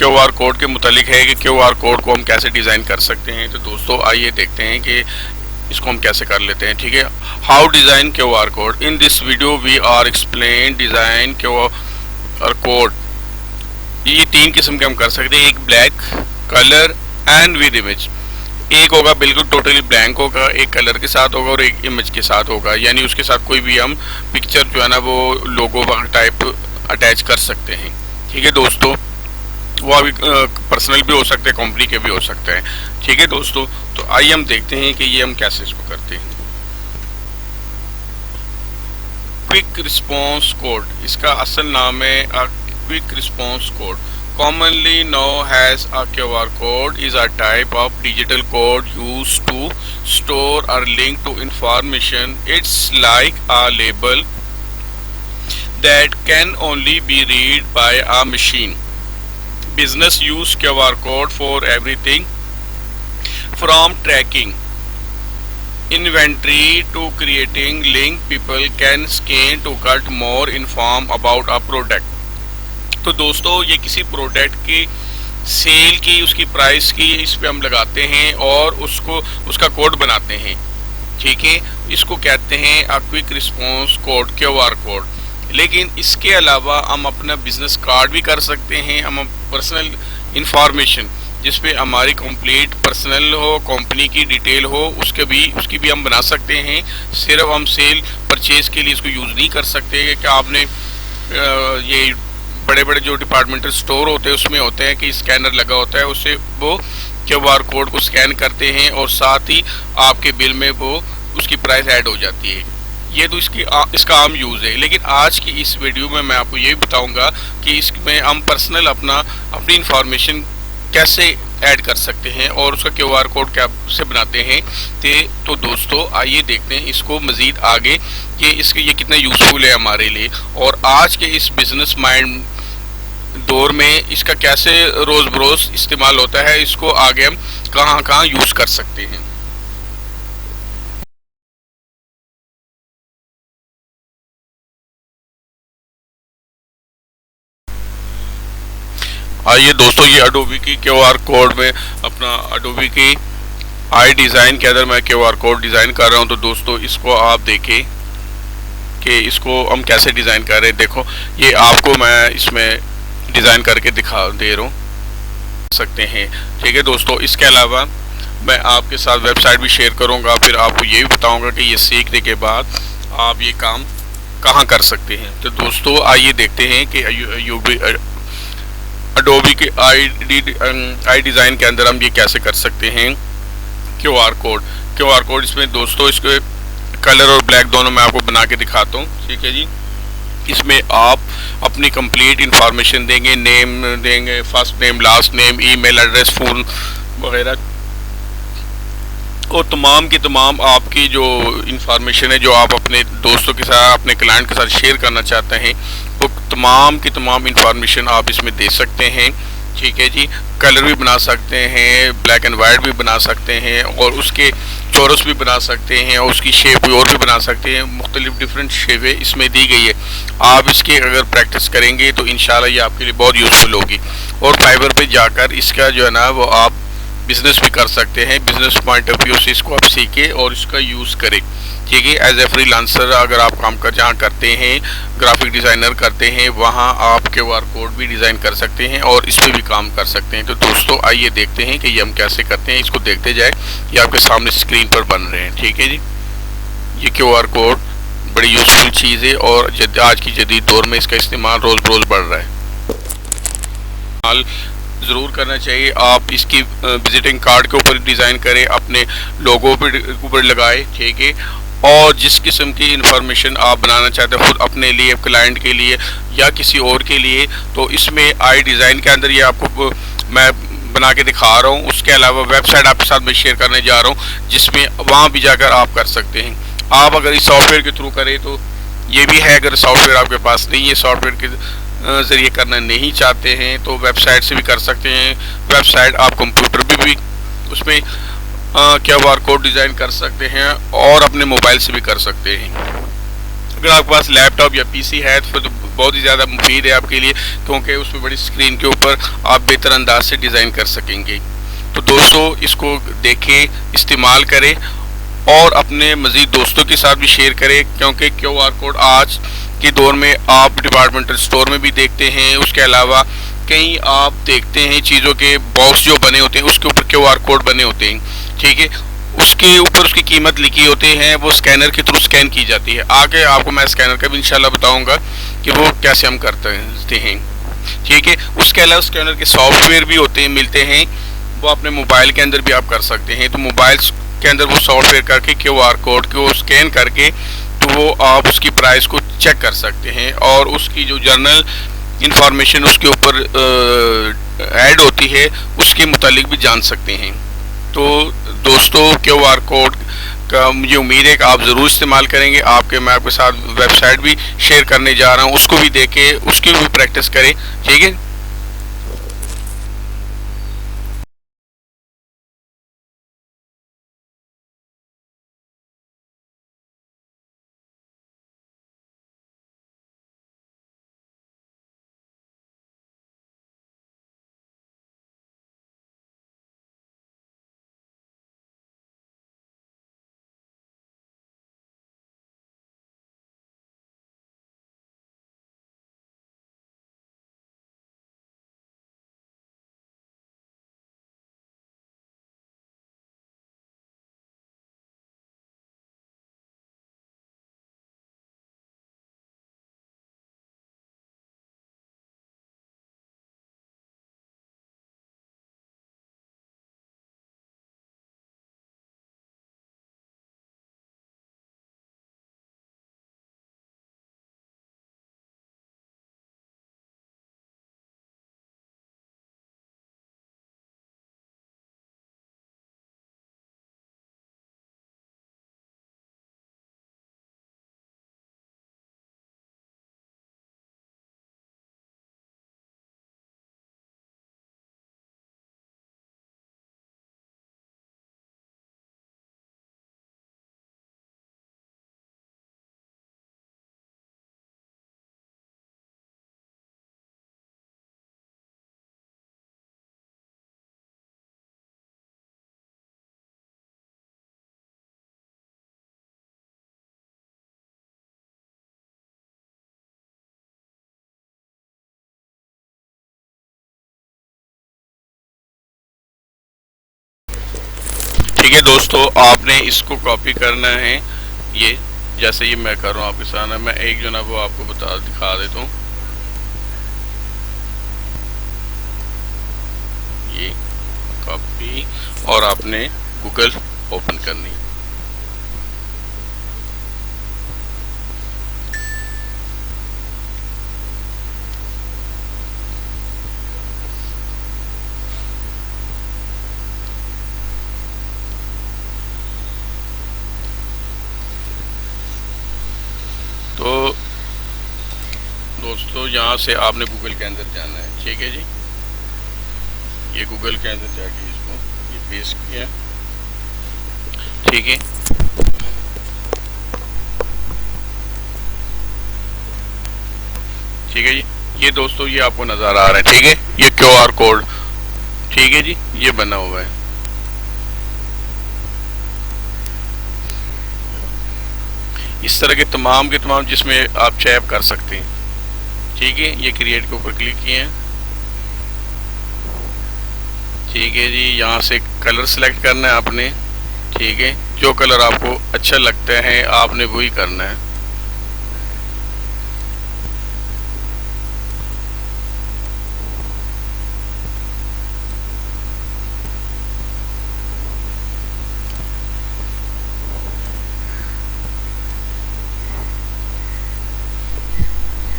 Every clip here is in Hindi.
QR कोड के मुतालिक है कि QR कोड को हम कैसे डिज़ाइन कर सकते हैं। तो दोस्तों आइए देखते हैं कि इसको हम कैसे कर लेते हैं। ठीक है, how design QR code. In this video we are explain design QR code. ये 3 किस्म के हम कर सकते हैं, एक black, colour and with image. एक होगा बिल्कुल टोटली ब्लैंक होगा, एक कलर के साथ होगा और एक इमेज के साथ होगा, यानी उसके साथ कोई भी हम पिक्चर जो है ना वो लोगो टाइप अटैच कर सकते हैं। ठीक है दोस्तों, वो अभी पर्सनल भी हो सकते हैं, कंपनी के भी हो सकते हैं। ठीक है दोस्तों, तो आइए हम देखते हैं कि ये हम कैसे इसको करते हैं। क्विक रिस्पॉन्स कोड, इसका असल नाम है quick response code. Commonly known as a QR code is a type of digital code used to store or link to information. It's like a label that can only be read by a machine. Business use QR code for everything from tracking inventory to creating link. People can scan to get more informed about a product. तो दोस्तों ये किसी प्रोडक्ट की सेल की, उसकी प्राइस की इस पे हम लगाते हैं और उसको उसका कोड बनाते हैं। ठीक है, इसको कहते हैं a quick response code, QR code. लेकिन इसके अलावा हम अपना बिजनेस कार्ड भी कर सकते हैं, हम पर्सनल इंफॉर्मेशन जिसपे हमारी कंप्लीट पर्सनल हो, कंपनी की डिटेल हो, उसकी भी हम बना सकते हैं। सिर्फ हम सेल परचेज के लिए इसको यूज़ नहीं कर सकते कि आपने ये बड़े बड़े जो डिपार्टमेंटल स्टोर होते हैं उसमें होते हैं कि स्कैनर लगा होता है, उससे वो QR कोड को स्कैन करते हैं और साथ ही आपके बिल में वो उसकी प्राइस ऐड हो जाती है। ये तो इसका आम यूज़ है। लेकिन आज की इस वीडियो में मैं आपको ये बताऊंगा कि इसमें हम पर्सनल अपनी इंफॉर्मेशन कैसे ऐड कर सकते हैं और उसका QR कोड कैसे बनाते हैं। तो दोस्तों आइए देखते हैं इसको मज़ीद आगे कि ये कितना यूज़फुल है हमारे लिए, और आज के इस बिज़नेस माइंड दौर में इसका कैसे रोज़ बरोज़ इस्तेमाल होता है, इसको आगे हम कहाँ कहाँ यूज़ कर सकते हैं। आइए दोस्तों, ये अडोबी की QR कोड में अपना अडोबी की आई डिज़ाइन के अंदर मैं QR कोड डिज़ाइन कर रहा हूँ। तो दोस्तों इसको आप देखें कि इसको हम कैसे डिज़ाइन कर रहे हैं। देखो ये आपको मैं इसमें डिज़ाइन करके दिखा दे रहा हूँ सकते हैं। ठीक है दोस्तों, इसके अलावा मैं आपके साथ वेबसाइट भी शेयर करूँगा, फिर आपको ये भी बताऊँगा कि ये सीखने के बाद आप ये काम कहाँ कर सकते हैं। तो दोस्तों आइए देखते हैं कि अडोबी के आई डिज़ाइन के अंदर हम ये कैसे कर सकते हैं। QR कोड इसमें दोस्तों इसके कलर और ब्लैक दोनों मैं आपको बना के दिखाता हूँ। ठीक है जी, इसमें आप अपनी कंप्लीट इंफॉर्मेशन देंगे, नेम देंगे, first name, last name, email address, phone वगैरह, और तमाम की तमाम आपकी जो इंफॉर्मेशन है जो आप अपने दोस्तों के साथ, अपने क्लाइंट के साथ शेयर करना चाहते हैं, वो तमाम की तमाम इंफॉर्मेशन आप इसमें दे सकते हैं। ठीक है जी, कलर भी बना सकते हैं, ब्लैक एंड वाइट भी बना सकते हैं, और उसके चौरस भी बना सकते हैं, और उसकी शेप भी और भी बना सकते हैं। मुख्तलिफ डिफरेंट शेपें इसमें दी गई है। आप इसकी अगर प्रैक्टिस करेंगे तो इंशाल्लाह ये आपके लिए बहुत यूज़फुल होगी। और फाइबर पे जाकर इसका जो है ना वो आप बिज़नेस भी कर सकते हैं। बिज़नेस पॉइंट ऑफ व्यू से इसको आप सीखें और इसका यूज़ करें। ठीक है, एज ए फ्रीलांसर अगर आप काम जहाँ करते हैं, ग्राफिक डिज़ाइनर करते हैं, वहाँ आप QR कोड भी डिज़ाइन कर सकते हैं और इस पर भी काम कर सकते हैं। तो दोस्तों आइए देखते हैं कि ये हम कैसे करते हैं। इसको देखते जाए, ये आपके सामने स्क्रीन पर बन रहे हैं। ठीक है जी, ये QR कोड बड़ी यूज़फुल चीज़ है और आज की जदीद दौर में इसका इस्तेमाल रोज़ बरोज़ बढ़ रहा है। ज़रूर करना चाहिए। आप इसकी विजिटिंग कार्ड के ऊपर डिज़ाइन करें, अपने लोगो पे ऊपर लगाए। ठीक है, और जिस किस्म की इंफॉर्मेशन आप बनाना चाहते हैं खुद अपने लिए, क्लाइंट के लिए या किसी और के लिए, तो इसमें आई डिज़ाइन के अंदर ये आपको मैं बना के दिखा रहा हूँ। उसके अलावा वेबसाइट आपके साथ मैं शेयर करने जा रहा हूँ जिसमें वहाँ भी जाकर आप कर सकते हैं। आप अगर इस सॉफ्टवेयर के थ्रू करें तो ये भी है, अगर सॉफ्टवेयर आपके पास नहीं है, सॉफ्टवेयर के ज़रिए करना नहीं चाहते हैं तो वेबसाइट से भी कर सकते हैं। वेबसाइट आप कंप्यूटर भी उसमें QR कोड डिज़ाइन कर सकते हैं और अपने मोबाइल से भी कर सकते हैं। अगर आपके पास लैपटॉप या PC है तो बहुत ही ज़्यादा मुफीद है आपके लिए, क्योंकि उसमें बड़ी स्क्रीन के ऊपर आप बेहतर अंदाज से डिज़ाइन कर सकेंगे। तो दोस्तों इसको देखें, इस्तेमाल करें और अपने मज़ीद दोस्तों के साथ भी शेयर करें, क्योंकि QR कोड आज के दौर में आप डिपार्टमेंटल स्टोर में भी देखते हैं। उसके अलावा कहीं आप देखते हैं चीज़ों के बॉक्स जो बने होते हैं उसके ऊपर QR कोड बने होते हैं, ठीक है, उसके ऊपर उसकी कीमत लिखी होती है, वो स्कैनर के थ्रू स्कैन की जाती है। आगे आपको मैं स्कैनर का भी इंशाल्लाह बताऊंगा कि वो कैसे हम करते हैं, ठीक है। उसके अलावा स्कैनर के सॉफ्टवेयर भी होते हैं, मिलते हैं, वो अपने मोबाइल के अंदर भी आप कर सकते हैं। तो मोबाइल के अंदर वो सॉफ्टवेयर करके QR कोड को स्कैन करके तो वो आप उसकी प्राइस को चेक कर सकते हैं और उसकी जो जर्नल इंफॉर्मेशन उसके ऊपर ऐड होती है उसके मुतालिक भी जान सकते हैं। तो दोस्तों QR कोड का मुझे उम्मीद है कि आप ज़रूर इस्तेमाल करेंगे। मैं आपके साथ वेबसाइट भी शेयर करने जा रहा हूँ, उसको भी देखें, उसकी भी प्रैक्टिस करें, ठीक है। ठीक है दोस्तों, आपने इसको कॉपी करना है, ये जैसे ये मैं कर रहा हूँ आपके सामने। मैं एक जो ना वो आपको दिखा देता हूँ, ये कॉपी, और आपने गूगल ओपन करनी। तो दोस्तों यहाँ से आपने गूगल के अंदर जाना है, ठीक है जी। ये गूगल के अंदर जाके इसको ये पेस्ट किया, ठीक है। ठीक है जी, ये दोस्तों ये आपको नज़र आ रहा है, ठीक है, ये QR कोड, ठीक है जी, ये बना हुआ है। इस तरह के तमाम जिसमें आप चैप कर सकते हैं, ठीक है। ये क्रिएट के ऊपर क्लिक किए हैं, ठीक है जी। यहाँ से कलर सेलेक्ट करना है आपने, ठीक है, जो कलर आपको अच्छा लगता है आपने वही करना है।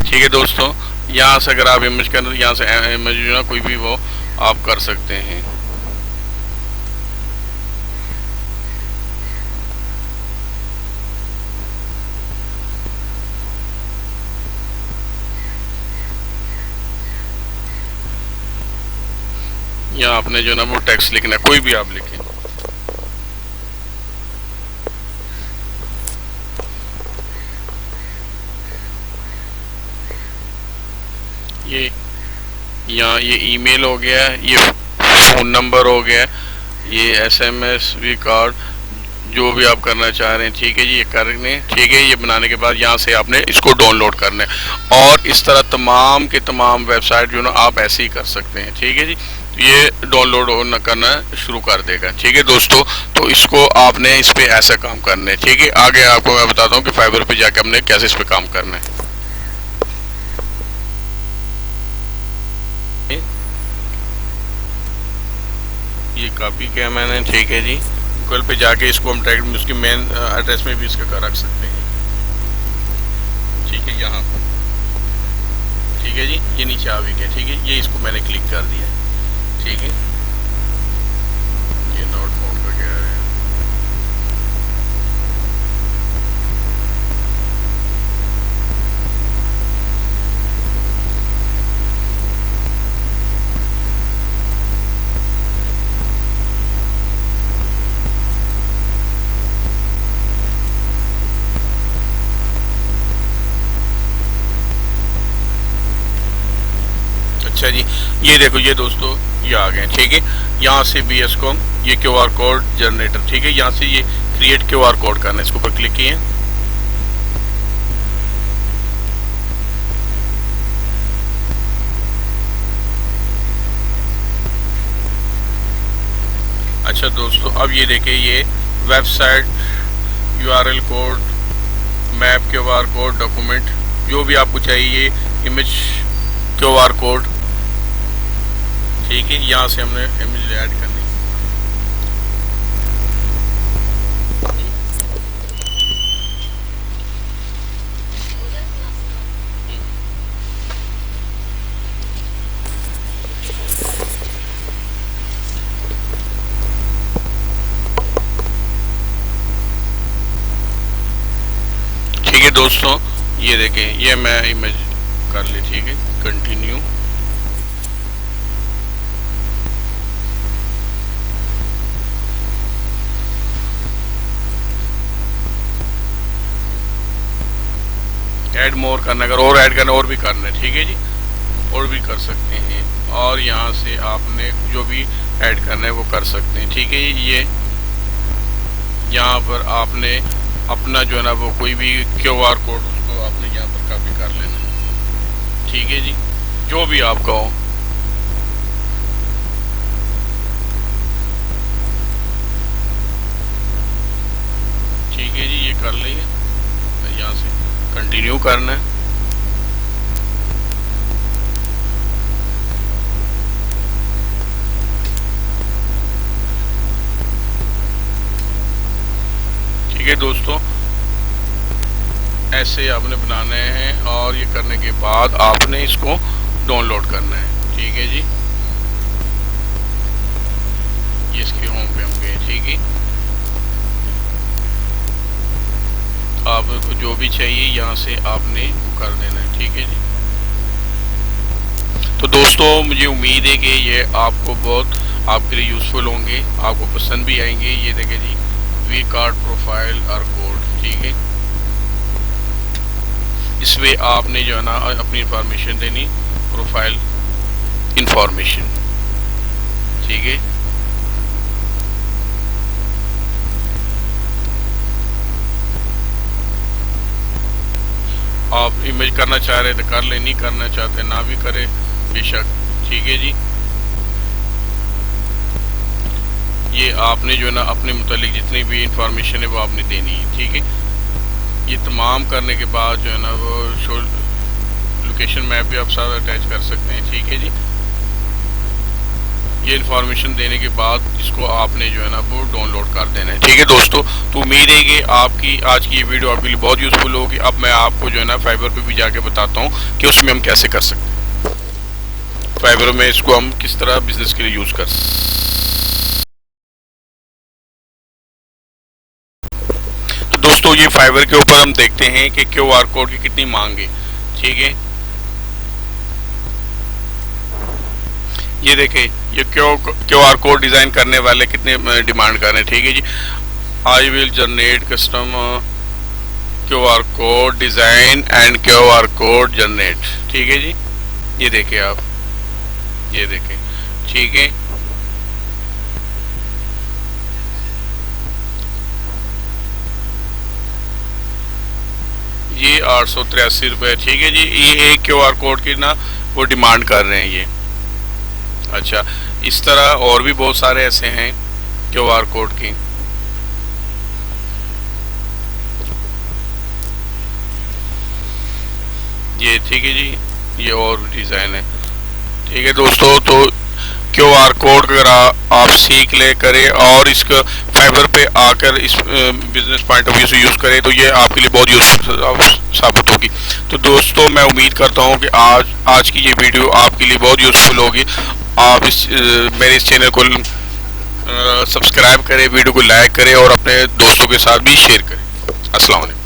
ठीक है दोस्तों, यहाँ से अगर आप इमेज करना, यहाँ से इमेज जो ना कोई भी वो आप कर सकते हैं। यहाँ आपने जो ना वो टेक्स्ट लिखना है, कोई भी आप लिखें। ये यहाँ ये ईमेल हो गया, ये फ़ोन नंबर हो गया, ये एसएमएस वी कार्ड, जो भी आप करना चाह रहे हैं, ठीक है जी, ये करने, ठीक है। ये बनाने के बाद यहाँ से आपने इसको डाउनलोड करना है और इस तरह तमाम के तमाम वेबसाइट जो ना आप ऐसे ही कर सकते हैं, ठीक है जी। ये डाउनलोड करना शुरू कर देगा, ठीक है दोस्तों। तो इसको आपने इस पे ऐसा काम करना है, ठीक है। आगे आपको मैं बताता हूँ कि फाइबर पे जाके हमने कैसे इस पे काम करना है। ये कॉपी किया मैंने, ठीक है जी। गूगल पे जाके इसको हम डायरेक्ट उसकी मेन एड्रेस में भी इसका रख सकते हैं, ठीक है। यहाँ ठीक है जी, ये नीचे आ भी गया, ठीक है। ये इसको मैंने क्लिक कर दिया, ठीक है। ये नोट फाउंड का क्या है, अच्छा जी। ये देखो, ये दोस्तों ये आ गए, ठीक है। यहाँ से BSCOM ये क्यूआर कोड जनरेटर, ठीक है। यहाँ से ये क्रिएट क्यूआर कोड करना है, इसके ऊपर क्लिक किए। अच्छा दोस्तों, अब ये देखिए, ये website URL code, map QR code, document, जो भी आपको चाहिए, इमेज क्यूआर कोड, ठीक है। यहाँ से हमने इमेज ऐड करनी, ठीक है दोस्तों। ये देखें, ये मैं इमेज कर ली, ठीक है। कंटिन्यू, ऐड मोर करना, अगर और ऐड करना और भी करना है, ठीक है जी, और भी कर सकते हैं। और यहाँ से आपने जो भी ऐड करना है वो कर सकते हैं, ठीक है। ये यहाँ पर आपने अपना जो है ना वो कोई भी क्यूआर कोड उसको आपने यहाँ पर कॉपी कर लेना है, ठीक है जी, जो भी आपका हो। ठीक है जी, ये कर लेंगे। यहाँ से कंटिन्यू करना है, ठीक है दोस्तों। ऐसे आपने बनाने हैं और ये करने के बाद आपने इसको डाउनलोड करना है, ठीक है जी। ये इसके होम पे हम गए, ठीक है। आपको जो भी चाहिए यहाँ से आपने कर देना है, ठीक है जी। तो दोस्तों, मुझे उम्मीद है कि ये आपको बहुत आपके लिए यूज़फुल होंगे, आपको पसंद भी आएंगे। ये देखें जी, वी कार्ड प्रोफाइल और कोड, ठीक है। इसमें आपने जो है ना अपनी इंफॉर्मेशन देनी, प्रोफाइल इंफॉर्मेशन, ठीक है। आप इमेज करना चाह रहे तो कर ले, नहीं करना चाहते ना भी करे, बेशक, ठीक है जी। ये आपने जो है ना अपने मुतालिक जितनी भी इंफॉर्मेशन है वो आपने देनी है, ठीक है। ये तमाम करने के बाद जो है ना वो शो लोकेशन मैप भी आप साथ अटैच कर सकते हैं, ठीक है जी। ये इन्फॉर्मेशन देने के बाद इसको आपने जो है ना वो डाउनलोड कर देना है, ठीक है दोस्तों। तो उम्मीद है कि आपकी आज की ये वीडियो आपके लिए बहुत यूज़फुल होगी। अब मैं आपको जो है ना फाइबर पे भी जाके बताता हूँ कि उसमें हम कैसे कर सकते हैं, फाइबर में इसको हम किस तरह बिजनेस के लिए यूज़ कर सकते। तो दोस्तों, ये फाइबर के ऊपर हम देखते हैं कि क्यूआर कोड की कितनी मांग है, ठीक है। ये देखें, ये क्यूआर कोड डिज़ाइन करने वाले कितने डिमांड कर रहे हैं, ठीक है जी। I will generate custom QR code design and QR code generate, ठीक है जी। ये देखें आप, ये देखें, ठीक है। ये 883 रुपये, ठीक है जी। ये एक क्यूआर कोड की ना वो डिमांड कर रहे हैं ये। अच्छा, इस तरह और भी बहुत सारे ऐसे हैं क्यूआर कोड की। ये ठीक है जी, ये और डिज़ाइन है, ठीक है दोस्तों। तो क्यूआर कोड अगर आप सीख ले करें और इसका फाइबर पे आकर इस बिजनेस पॉइंट ऑफ व्यू से यूज़ करें तो ये आपके लिए बहुत यूजफुल साबित होगी। तो दोस्तों मैं उम्मीद करता हूँ कि आज की ये वीडियो आपके लिए बहुत यूजफुल होगी। आप मेरे इस चैनल को सब्सक्राइब करें, वीडियो को लाइक करें और अपने दोस्तों के साथ भी शेयर करें। अस्सलाम वालेकुम।